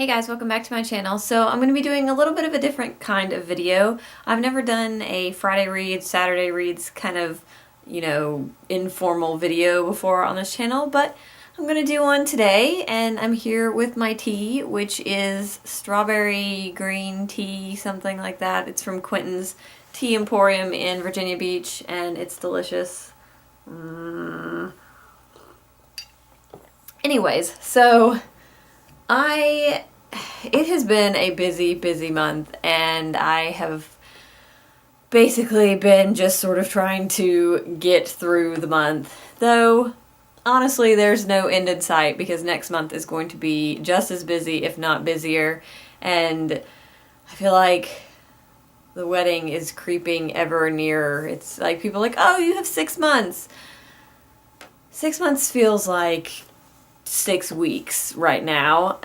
Hey guys, welcome back to my channel. So I'm going to be doing a little bit of a different kind of video. I've never done a Friday reads, Saturday reads kind of, informal video before on this channel, but I'm going to do one today, and I'm here with my tea, which is strawberry green tea, something like that. It's from Quentin's Tea Emporium in Virginia Beach, and it's delicious. Anyways, so it has been a busy month, and I have basically been just sort of trying to get through the month. Though, honestly, there's no end in sight because next month is going to be just as busy, if not busier, and I feel like the wedding is creeping ever nearer. It's like people are like, oh, you have 6 months. 6 months feels like 6 weeks right now.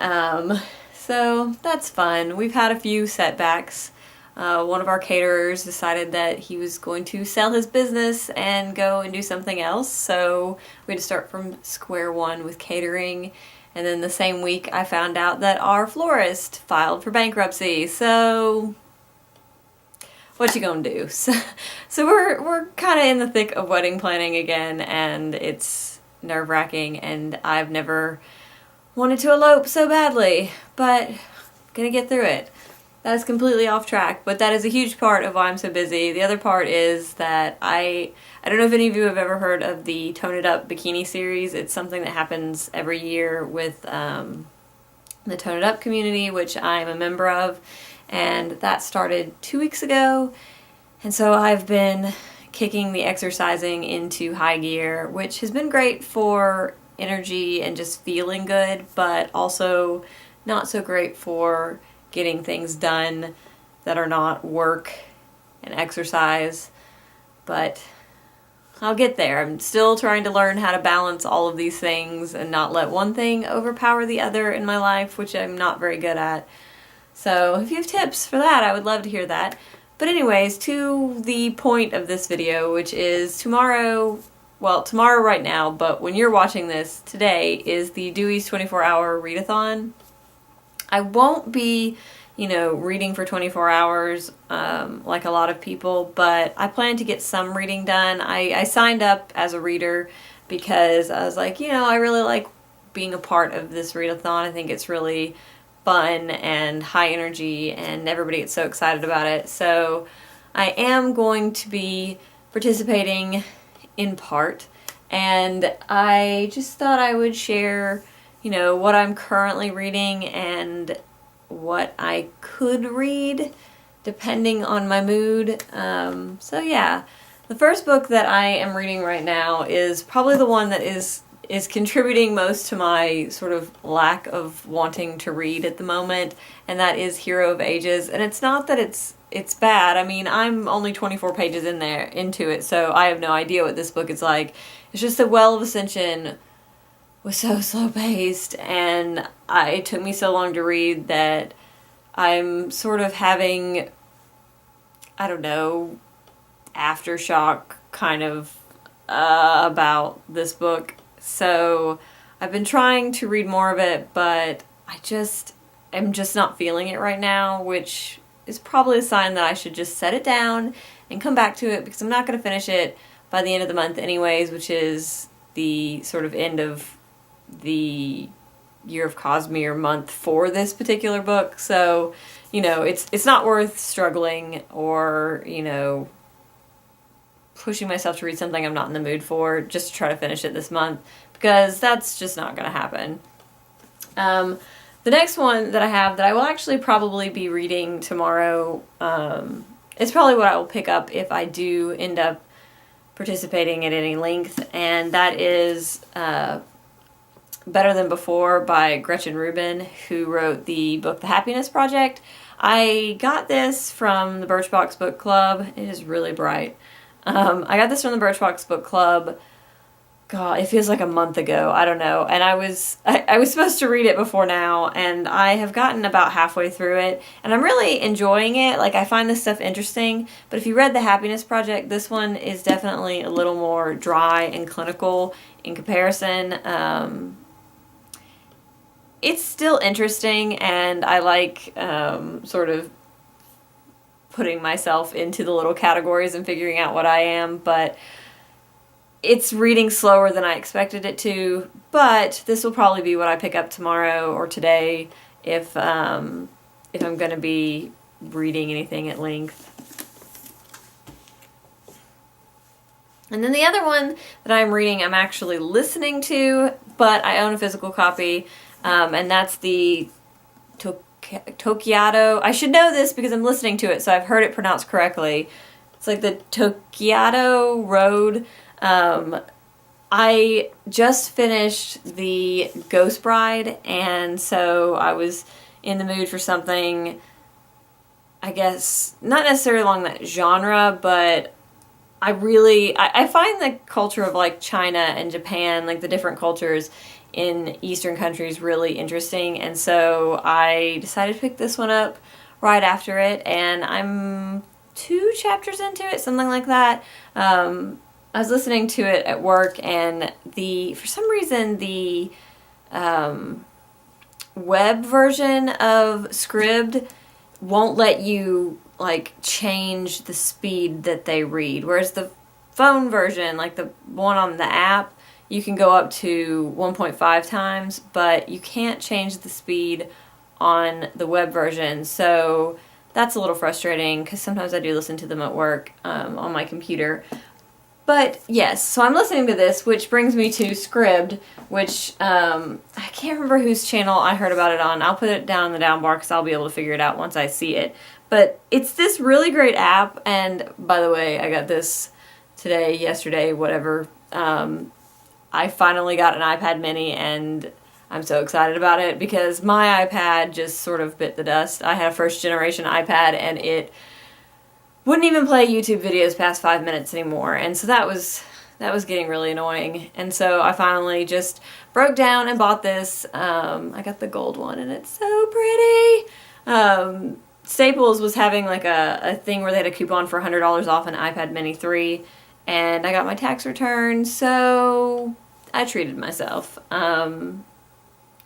So that's fun. We've had a few setbacks. One of our caterers decided that he was going to sell his business and go and do something else, so we had to start from square one with catering. And then the same week I found out that our florist filed for bankruptcy, so what you gonna do? So we're kind of in the thick of wedding planning again, and it's nerve-wracking, and I've never wanted to elope so badly, but gonna get through it. That is completely off track, but that is a huge part of why I'm so busy. The other part is that I don't know if any of you have ever heard of the Tone It Up Bikini series. It's something that happens every year with the Tone It Up community, which I'm a member of, and that started 2 weeks ago, and so I've been kicking the exercising into high gear, which has been great for energy and just feeling good, but also not so great for getting things done that are not work and exercise. But I'll get there. I'm still trying to learn how to balance all of these things and not let one thing overpower the other in my life, which I'm not very good at. So if you have tips for that, I would love to hear that. But anyways, to the point of this video, which is tomorrow right now, but when you're watching this, today is the Dewey's 24-hour readathon. I won't be, reading for 24 hours like a lot of people, but I plan to get some reading done. I signed up as a reader because I was like, I really like being a part of this readathon. I think it's really fun and high energy, and everybody gets so excited about it. So I am going to be participating in part, and I just thought I would share, what I'm currently reading and what I could read depending on my mood. So yeah, the first book that I am reading right now is probably the one that is contributing most to my sort of lack of wanting to read at the moment, and that is Hero of Ages. And it's not that it's bad. I mean, I'm only 24 pages into it, so I have no idea what this book is like. It's just that Well of Ascension was so slow paced, and it took me so long to read that I'm sort of having, I don't know, aftershock kind of about this book. So I've been trying to read more of it, but I'm just not feeling it right now, which is probably a sign that I should just set it down and come back to it, because I'm not going to finish it by the end of the month anyways, which is the sort of end of the Year of Cosmere month for this particular book. So, it's not worth struggling or, pushing myself to read something I'm not in the mood for just to try to finish it this month, because that's just not going to happen. The next one that I have that I will actually probably be reading tomorrow, it's probably what I will pick up if I do end up participating at any length, and that is Better Than Before by Gretchen Rubin, who wrote the book The Happiness Project. I got this from the Birchbox Book Club. It is really bright. I got this from the Birchbox Book Club. God, it feels like a month ago. I don't know. And I was supposed to read it before now, and I have gotten about halfway through it, and I'm really enjoying it. Like, I find this stuff interesting, but if you read The Happiness Project, this one is definitely a little more dry and clinical in comparison. it's still interesting, and I like sort of putting myself into the little categories and figuring out what I am, but it's reading slower than I expected it to. But this will probably be what I pick up tomorrow or today if I'm going to be reading anything at length. And then the other one that I'm reading, I'm actually listening to, but I own a physical copy, and that's the Tocchiato. I should know this because I'm listening to it, so I've heard it pronounced correctly. It's like the Tocchiato Road. I just finished the Ghost Bride, and so I was in the mood for something, I guess, not necessarily along that genre, but I find the culture of like China and Japan, like the different cultures in Eastern countries, really interesting. And so I decided to pick this one up right after it, and I'm 2 chapters into it, something like that. I was listening to it at work, and for some reason the web version of Scribd won't let you like change the speed that they read, whereas the phone version, like the one on the app, you can go up to 1.5 times, but you can't change the speed on the web version. So that's a little frustrating because sometimes I do listen to them at work on my computer. But yes, so I'm listening to this, which brings me to Scribd, which I can't remember whose channel I heard about it on. I'll put it down in the down bar because I'll be able to figure it out once I see it. But it's this really great app, and by the way, I got this today, yesterday, whatever. I finally got an iPad mini, and I'm so excited about it because my iPad just sort of bit the dust. I had a first generation iPad, and it wouldn't even play YouTube videos past 5 minutes anymore, and so that was getting really annoying. And so I finally just broke down and bought this. I got the gold one, and it's so pretty. Staples was having like a thing where they had a coupon for $100 off an iPad mini 3, and I got my tax return, so I treated myself.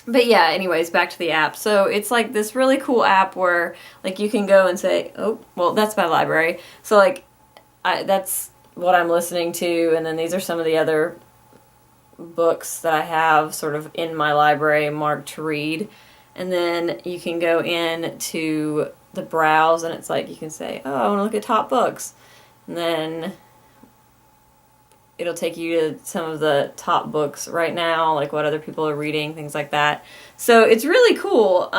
But yeah, anyways, back to the app. So it's like this really cool app where like you can go and say, oh, well, that's my library. So like that's what I'm listening to, and then these are some of the other books that I have sort of in my library marked to read. And then you can go in to the browse, and it's like you can say, oh, I want to look at top books. And then it'll take you to some of the top books right now, like what other people are reading, things like that. So it's really cool.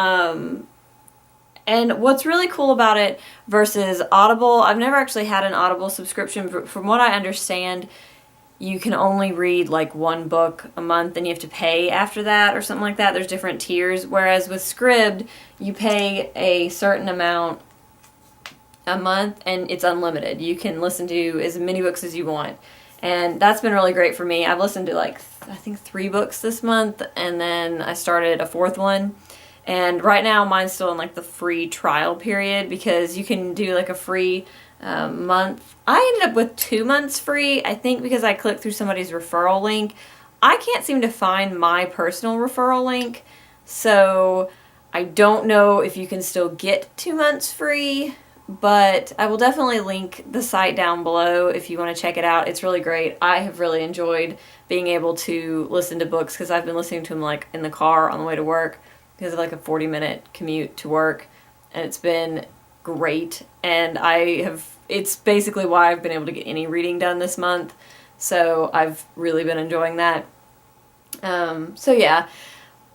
And what's really cool about it versus Audible, I've never actually had an Audible subscription, but from what I understand, you can only read like 1 book a month, and you have to pay after that or something like that. There's different tiers, whereas with Scribd, you pay a certain amount a month, and it's unlimited. You can listen to as many books as you want. And that's been really great for me. I've listened to like, I think 3 books this month, and then I started a 4th one. And right now mine's still in like the free trial period because you can do like a free month. I ended up with 2 months free, I think because I clicked through somebody's referral link. I can't seem to find my personal referral link, so I don't know if you can still get 2 months free. But I will definitely link the site down below if you want to check it out. It's really great. I have really enjoyed being able to listen to books because I've been listening to them like in the car on the way to work because of like a 40-minute commute to work, and it's been great. And it's basically why I've been able to get any reading done this month. So I've really been enjoying that. So yeah.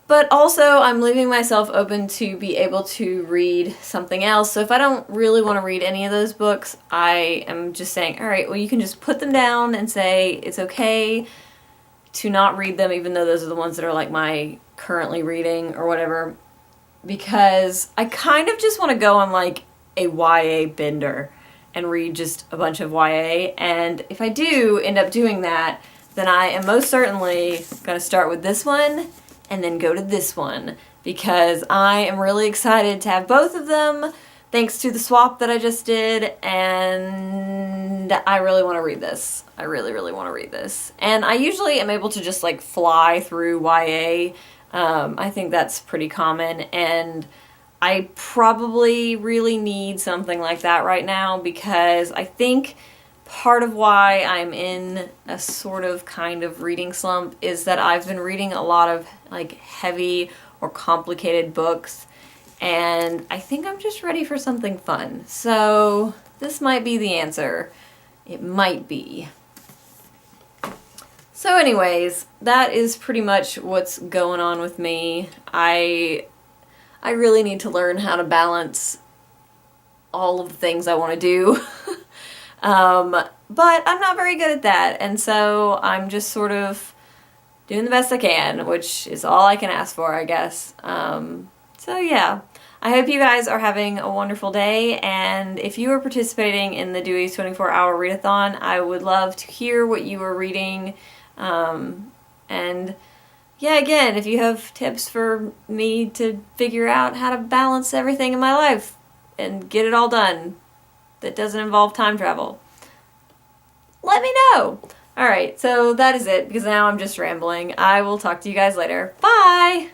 But also, I'm leaving myself open to be able to read something else. So if I don't really want to read any of those books, I am just saying, all right, well, you can just put them down and say it's okay to not read them, even though those are the ones that are like my currently reading or whatever. Because I kind of just want to go on like a YA bender and read just a bunch of YA. And if I do end up doing that, then I am most certainly going to start with this one and then go to this one, because I am really excited to have both of them thanks to the swap that I just did, and I really want to read this. I really, really want to read this. And I usually am able to just like fly through YA I think that's pretty common, and I probably really need something like that right now, because I think part of why I'm in a sort of kind of reading slump is that I've been reading a lot of like heavy or complicated books, and I think I'm just ready for something fun. So this might be the answer. It might be. So anyways, that is pretty much what's going on with me. I really need to learn how to balance all of the things I want to do. But I'm not very good at that, and so I'm just sort of doing the best I can, which is all I can ask for, I guess. So yeah, I hope you guys are having a wonderful day, and if you are participating in the Dewey's 24-hour readathon, I would love to hear what you are reading. And yeah, again, if you have tips for me to figure out how to balance everything in my life and get it all done that doesn't involve time travel, let me know. Alright, so that is it, because now I'm just rambling. I will talk to you guys later. Bye!